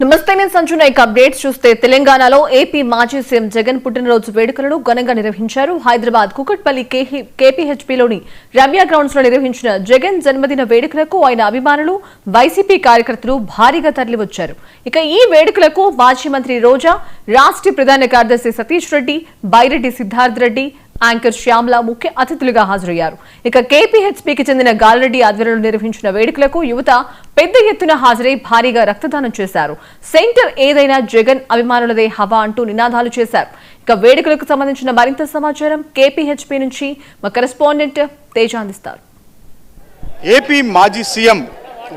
నమస్తే నేను సంజు నాయక్ అప్డేట్స్ చూస్తే తెలంగాణలో ఏపీ మాజీ సీఎం జగన్ పుట్టినరోజు వేడుకలను ఘనంగా నిర్వహించారు. హైదరాబాద్ కుకట్పల్లి కేపీహెచ్పీలోని రమ్య గ్రౌండ్స్ లో నిర్వహించిన జగన్ జన్మదిన వేడుకలకు ఆయన అభిమానులు వైసీపీ కార్యకర్తలు భారీగా తరలివచ్చారు. ఇక ఈ వేడుకలకు మాజీ మంత్రి రోజా, రాష్ట్ర ప్రధాన కార్యదర్శి సతీష్ రెడ్డి, బైరెడ్డి సిద్ధార్థ్ రెడ్డి, యాంకర్ శ్యామ్ల ముఖ్య అతిథులుగా హాజరయ్యారు. ఇక కేపీహెచ్పీకి చెందిన గాలిరెడ్డి ఆధ్వర్యంలో నిర్వహించిన వేడుకలకు యువత పెద్ద ఎత్తున హాజరై భారీగా రక్తదానం చేశారు. సెంటర్ ఏదైనా జగన్ అభిమానులదే హవా అంటూ నినాదాలు చేశారు. ఇక వేడుకలకు సంబంధించిన మరింత సమాచారం కేపీహెచ్పీ నుంచి మా కరెస్పాండెంట్ తేజ అందిస్తారు. ఏపీ మాజీ సీఎం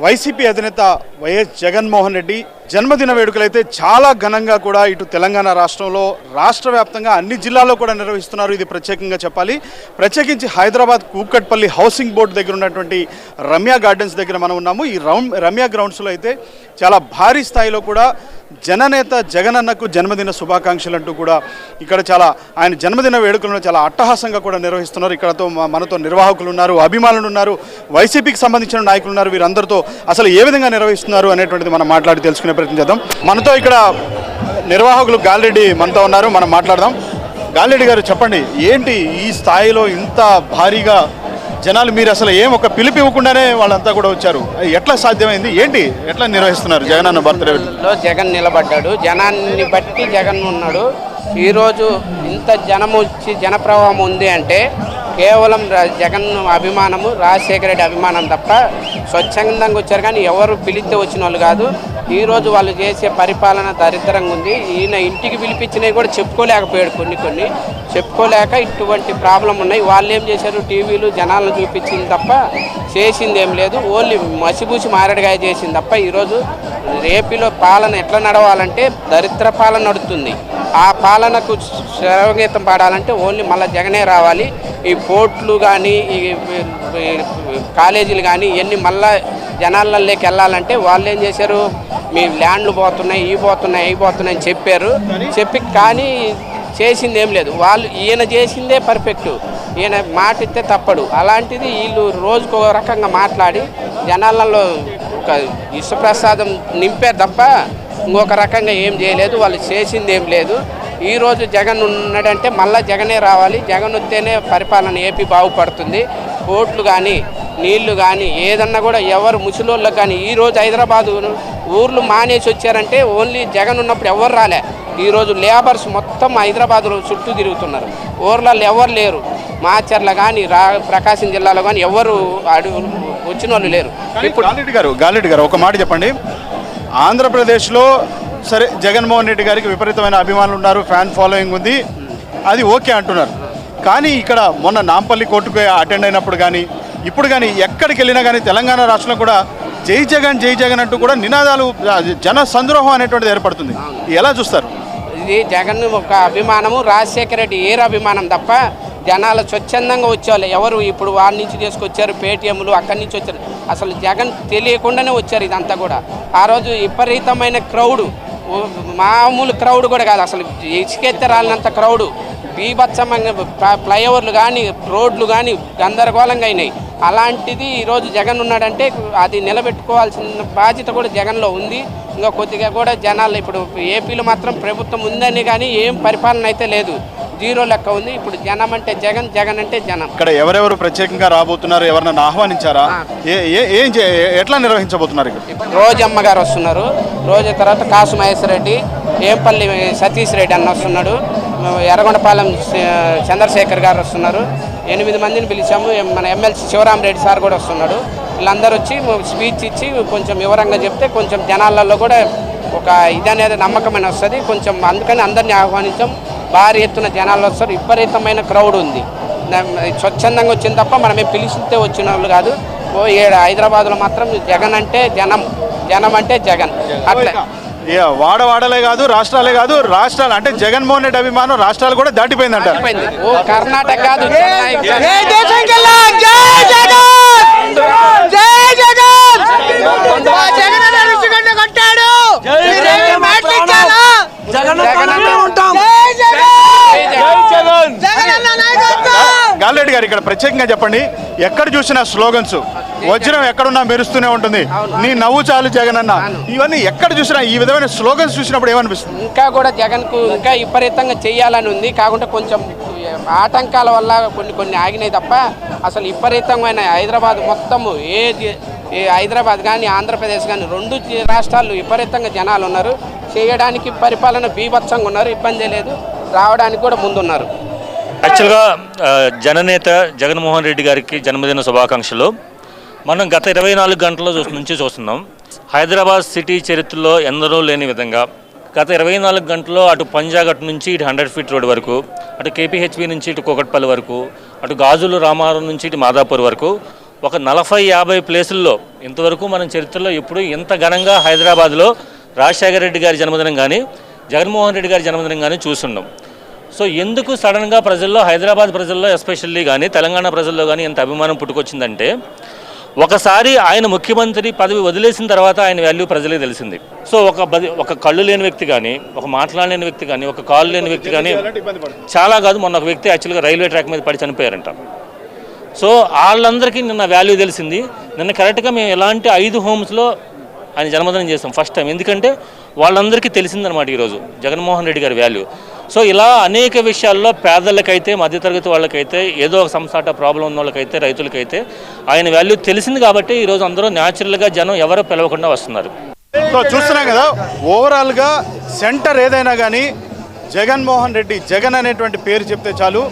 వైసీపీ అధినేత వైఎస్ జగన్మోహన్ రెడ్డి జన్మదిన వేడుకలైతే చాలా ఘనంగా కూడా ఇటు తెలంగాణ రాష్ట్రంలో రాష్ట్ర వ్యాప్తంగా అన్ని జిల్లాల్లో కూడా నిర్వహిస్తున్నారు. ఇది ప్రత్యేకంగా చెప్పాలి. ప్రత్యేకించి హైదరాబాద్ కూకట్పల్లి హౌసింగ్ బోర్డు దగ్గర ఉన్నటువంటి రమ్య గార్డెన్స్ దగ్గర మనం ఉన్నాము. ఈ రమ్య గ్రౌండ్స్లో అయితే చాలా భారీ స్థాయిలో కూడా జననేత జగనన్నకు జన్మదిన శుభాకాంక్షలు అంటూ కూడా ఇక్కడ చాలా ఆయన జన్మదిన వేడుకలను చాలా అట్టహాసంగా కూడా నిర్వహిస్తున్నారు. ఇక్కడతో మనతో నిర్వాహకులు ఉన్నారు, అభిమానులు ఉన్నారు, వైసీపీకి సంబంధించిన నాయకులు ఉన్నారు. వీరందరితో అసలు ఏ విధంగా నిర్వహిస్తున్నారు అనేటువంటిది మనం మాట్లాడి తెలుసుకునే ప్రయత్నం చేద్దాం. మనతో ఇక్కడ నిర్వాహకులు గాలిరెడ్డి మనతో ఉన్నారు, మనం మాట్లాడదాం. గాలిరెడ్డి గారు చెప్పండి, ఏంటి ఈ స్థాయిలో ఇంత భారీగా జనాలు, మీరు అసలు ఏం ఒక పిలుపు ఇవ్వకుండానే వాళ్ళంతా కూడా వచ్చారు, ఎట్లా సాధ్యమైంది, ఏంటి ఎట్లా నిర్వహిస్తున్నారు? జగన్ అన్న బర్త్డేలో జగన్ నిలబడ్డాడు, జనాన్ని బట్టి జగన్ ఉన్నాడు. ఈరోజు ఇంత జనం వచ్చి జనప్రవాహం ఉంది అంటే కేవలం జగన్ అభిమానము, రాజశేఖర రెడ్డి అభిమానం తప్ప స్వచ్ఛందంగా వచ్చారు. కానీ ఎవరు పిలిస్తే వచ్చిన వాళ్ళు కాదు. ఈరోజు వాళ్ళు చేసే పరిపాలన దరిద్రంగా ఉంది. ఈయన ఇంటికి పిలిపించినవి కూడా చెప్పుకోలేకపోయాడు, కొన్ని చెప్పుకోలేక ఇటువంటి ప్రాబ్లం ఉన్నాయి. వాళ్ళు ఏం చేశారు, టీవీలు జనాలను చూపించింది తప్ప చేసింది ఏం లేదు. ఓన్లీ మసిబూసి మారడిగాయ చేసింది తప్ప ఈరోజు ఏపీలో పాలన ఎట్లా నడవాలంటే దరిద్ర పాలన నడుస్తుంది. ఆ పాలనకు శరవగీతం పాడాలంటే ఓన్లీ మళ్ళీ జగనే రావాలి. ఈ పోర్ట్లు కానీ ఈ కాలేజీలు కానీ ఇవన్నీ మళ్ళా జనాలలోకి వెళ్ళాలంటే వాళ్ళు ఏం చేశారు, మీ ల్యాండ్లు పోతున్నాయి, అవి పోతున్నాయి అని చెప్పి కానీ చేసింది ఏం లేదు. ఈయన చేసిందే పర్ఫెక్ట్, ఈయన మాట ఇస్తే తప్పడు. అలాంటిది వీళ్ళు రోజుకు ఒక రకంగా మాట్లాడి జనాలలో ఒక విశ్వప్రసాదం నింపారు తప్ప ఇంకొక రకంగా ఏం చేయలేదు. వాళ్ళు చేసింది ఏం లేదు. ఈరోజు జగన్ ఉన్నాడంటే మళ్ళీ జగనే రావాలి. జగన్ వస్తేనే పరిపాలన ఏపీ బాగుపడుతుంది. కోట్లు కానీ నీళ్లు కానీ ఏదన్నా కూడా ఎవరు ముసలోళ్ళకి కానీ ఈరోజు హైదరాబాదు ఊర్లు మానేసి వచ్చారంటే ఓన్లీ జగన్ ఉన్నప్పుడు ఎవరు రాలే. ఈరోజు లేబర్స్ మొత్తం హైదరాబాద్లో చుట్టూ తిరుగుతున్నారు. ఊర్లలో ఎవరు లేరు. మాచర్ల కానీ ప్రకాశం జిల్లాలో కానీ ఎవరు వచ్చిన వాళ్ళు లేరు. ఇప్పుడు గాలిరెడ్డి గారు ఒక మాట చెప్పండి, ఆంధ్రప్రదేశ్లో సరే జగన్మోహన్ రెడ్డి గారికి విపరీతమైన అభిమానులు ఉన్నారు, ఫ్యాన్ ఫాలోయింగ్ ఉంది, అది ఓకే అంటున్నారు. కానీ ఇక్కడ మొన్న నాంపల్లి కోర్టుకు అటెండ్ అయినప్పుడు కానీ ఇప్పుడు కానీ ఎక్కడికి వెళ్ళినా కానీ తెలంగాణ రాష్ట్రంలో కూడా జై జగన్ అంటూ కూడా నినాదాలు, జన సంద్రోహం అనేటువంటిది ఏర్పడుతుంది. ఎలా చూస్తారు? ఇది జగన్ ఒక అభిమానము, రాజశేఖర రెడ్డి ఏర అభిమానం తప్ప జనాలు స్వచ్ఛందంగా వచ్చేవాళ్ళు ఎవరు ఇప్పుడు వాళ్ళ నుంచి తీసుకొచ్చారు, పేటీఎంలు అక్కడి నుంచి వచ్చారు. అసలు జగన్ తెలియకుండానే వచ్చారు. ఇదంతా కూడా ఆ రోజు విపరీతమైన క్రౌడు, మామూలు క్రౌడ్ కూడా కాదు, అసలు ఇసుకెత్తే రాలినంత క్రౌడు. బీభత్సమంగా ఫ్లైఓవర్లు కానీ రోడ్లు కానీ గందరగోళంగా అయినాయి. అలాంటిది ఈరోజు జగన్ ఉన్నాడంటే అది నిలబెట్టుకోవాల్సిన బాధ్యత కూడా జగన్లో ఉంది. ఇంకా కొద్దిగా కూడా జనాలు ఇప్పుడు ఏపీలో మాత్రం ప్రభుత్వం ఉందని కానీ ఏం పరిపాలన అయితే లేదు, జీరో లెక్క ఉంది. ఇప్పుడు జనం అంటే జగన్ అంటే జనం. ఇక్కడ ఎవరెవరు ప్రత్యేకంగా రాబోతున్నారు, ఎవరన్నా ఆహ్వానించారా, ఎట్లా నిర్వహించబోతున్నారు? రోజమ్మ గారు వస్తున్నారు, రోజు తర్వాత కాసు మహేశ్వర రెడ్డి, ఏంపల్లి సతీష్ రెడ్డి అన్న వస్తున్నాడు, ఎర్రగొండపాలెం చంద్రశేఖర్ గారు వస్తున్నారు. 8 మందిని పిలిచాము. మన ఎమ్మెల్సీ శివరామరెడ్డి సార్ కూడా వస్తున్నాడు. వీళ్ళందరూ వచ్చి స్పీచ్ ఇచ్చి కొంచెం వివరంగా చెప్తే కొంచెం జనాలలో కూడా ఒక ఇదనేది నమ్మకమైన వస్తుంది కొంచెం. అందుకని అందరినీ ఆహ్వానించాం. భారీ ఎత్తున జనాలు వస్తారు. విపరీతమైన క్రౌడ్ ఉంది. స్వచ్ఛందంగా వచ్చింది తప్ప మనమే పిలిచితే వచ్చిన వాళ్ళు కాదు. హైదరాబాద్లో మాత్రం జగన్ అంటే జనం అంటే జగన్. అట్లా వాడలే కాదు, రాష్ట్రాలే కాదు, రాష్ట్రాలు అంటే జగన్మోహన్ రెడ్డి అభిమానం రాష్ట్రాలు కూడా దాటిపోయిందంట. ఓ కర్ణాటక కాదు, గాలిరెడ్డి గారు ఇక్కడ ఇక్కడ ప్రత్యేకంగా చెప్పండి, ఎక్కడ చూసినా స్లోగన్స్, వజ్రం ఎక్కడున్నా మెరుస్తూనే ఉంటుంది, నీ నవ్వు చాలు జగన్ అన్న, ఇవన్నీ ఎక్కడ చూసినా ఈ విధమైన స్లోగన్స్ చూసినప్పుడు ఏమనిపిస్తుంది? ఇంకా కూడా జగన్కు ఇంకా విపరీతంగా చేయాలని ఉంది, కాకుండా కొంచెం ఆటంకాల వల్ల కొన్ని ఆగినాయి తప్ప అసలు విపరీతమైన హైదరాబాద్ మొత్తము ఏ హైదరాబాద్ కానీ ఆంధ్రప్రదేశ్ కానీ 2 రాష్ట్రాలు విపరీతంగా జనాలు ఉన్నారు. చేయడానికి పరిపాలన బీభత్సంగా ఉన్నారు, ఇబ్బంది లేదు, రావడానికి కూడా ముందున్నారు. యాక్చువల్గా జననేత జగన్మోహన్ రెడ్డి గారికి జన్మదిన శుభాకాంక్షలు. మనం గత 24 గంటల నుంచి చూస్తున్నాం. హైదరాబాద్ సిటీ చరిత్రలో ఎందరో లేని విధంగా గత 24 గంటల్లో అటు పంజాగట్ నుంచి ఇటు 100 ఫీట్ రోడ్ వరకు, అటు కేపీహెచ్పి నుంచి ఇటు కూకట్పల్లి వరకు, అటు గాజులు రామారం నుంచి ఇటు మాదాపూర్ వరకు ఒక 40-50 ప్లేసుల్లో ఇంతవరకు మనం చరిత్రలో ఎప్పుడు ఇంత ఘనంగా హైదరాబాద్లో రాజశేఖర రెడ్డి గారి జన్మదినం కానీ జగన్మోహన్ రెడ్డి గారి జన్మదినం కానీ చూస్తున్నాం. సో ఎందుకు సడన్గా ప్రజల్లో, హైదరాబాద్ ప్రజల్లో ఎస్పెషల్లీ కానీ తెలంగాణ ప్రజల్లో కానీ ఎంత అభిమానం పుట్టుకొచ్చిందంటే, ఒకసారి ఆయన ముఖ్యమంత్రి పదవి వదిలేసిన తర్వాత ఆయన వాల్యూ ప్రజలకు తెలిసింది. సో ఒక కళ్ళు లేని వ్యక్తి కానీ, ఒక మాట్లాడలేని వ్యక్తి కానీ, ఒక కాళ్ళు లేని వ్యక్తి కానీ చాలా కాదు, మొన్న ఒక వ్యక్తి యాక్చువల్గా రైల్వే ట్రాక్ మీద పడి చనిపోయారంట. సో వాళ్ళందరికీ నిన్న వాల్యూ తెలిసింది. నిన్న కరెక్ట్గా మేము ఎలాంటి 5 హోమ్స్లో ఆయన జన్మదినం చేస్తాం ఫస్ట్ టైం, ఎందుకంటే వాళ్ళందరికీ తెలిసిందనమాట ఈరోజు జగన్మోహన్ రెడ్డి గారి వాల్యూ. సో ఇలా అనేక విషయాల్లో పేదలకైతే, మధ్యతరగతి వాళ్ళకైతే, ఏదో ఒక సంస్థ ప్రాబ్లం ఉన్న వాళ్ళకైతే, రైతులకైతే ఆయన వాల్యూ తెలిసింది కాబట్టి ఈరోజు అందరూ న్యాచురల్గా జనం ఎవరో పిలవకుండా వస్తున్నారు. సో చూస్తున్నాం కదా, ఓవరాల్గా సెంటర్ ఏదైనా కానీ జగన్మోహన్ రెడ్డి, జగన్ అనేటువంటి పేరు చెప్తే చాలు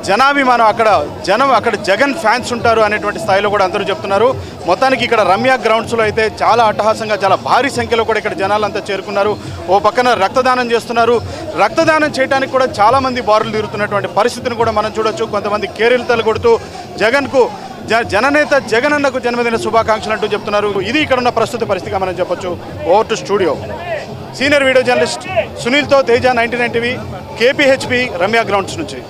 జనాభిమానం, అక్కడ జగన్ ఫ్యాన్స్ ఉంటారు అనేటువంటి స్థాయిలో కూడా అందరూ చెప్తున్నారు. మొత్తానికి ఇక్కడ రమ్య గ్రౌండ్స్లో అయితే చాలా అట్టహాసంగా, చాలా భారీ సంఖ్యలో కూడా ఇక్కడ జనాలంతా చేరుకున్నారు. ఓ పక్కన రక్తదానం చేస్తున్నారు. రక్తదానం చేయడానికి కూడా చాలామంది బారులు తీరుతున్నటువంటి పరిస్థితిని కూడా మనం చూడొచ్చు. కొంతమంది కేరింతలు కొడుతూ జగన్కు, జననేత జగనన్నకు జన్మదిన శుభాకాంక్షలు అంటూ చెప్తున్నారు. ఇది ఇక్కడ ఉన్న ప్రస్తుత పరిస్థితిగా మనం చెప్పొచ్చు. Over to studio. Senior video journalist సునీల్తో Teja, 99 TV, KPHP Ramya grounds నుంచి.